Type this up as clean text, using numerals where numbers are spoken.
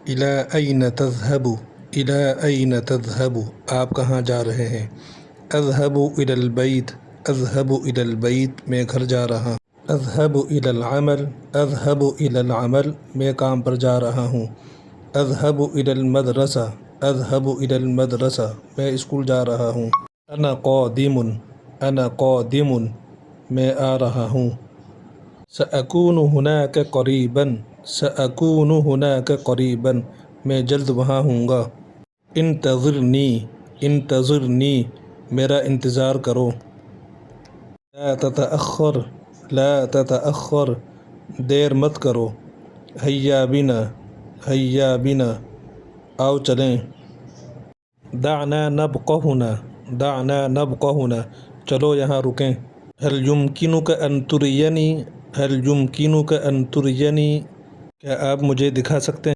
इला अयन तज़हबु, इला अयन तज़हबु, आप कहाँ जा रहे हैं। अज़हबु इलल बैत, अज़हबु इलल बैत, मैं घर जा रहा हूँ। अज़हबु इलल अमल, अज़हबु इलल अमल, मैं काम पर जा रहा हूँ। अज़हबु इलल मदरसा, अज़हबु इलल मदरसा, मैं स्कूल जा रहा हूँ। अना क़ादिमुन, अना क़ादिमुन, मैं आ रहा हूँ। सअकूनु हुनाका क़रीबन, सअकूनु हुनाका क़रीबन, मैं जल्द वहाँ हूँगा। इंतज़िरनी, इंतज़िरनी, मेरा इंतज़ार करो। ला ततअख़र, ला ततअख़र, देर मत करो। हैया बिना, हैया बिना, आओ चलें। दाना नबक़ा हुना, दाना नबक़ा हुना, चलो यहाँ रुकें। हल युमकिनुका अन तुरियनी, हल युमकिनुका अन तुरियनी, क्या आप मुझे दिखा सकते हैं।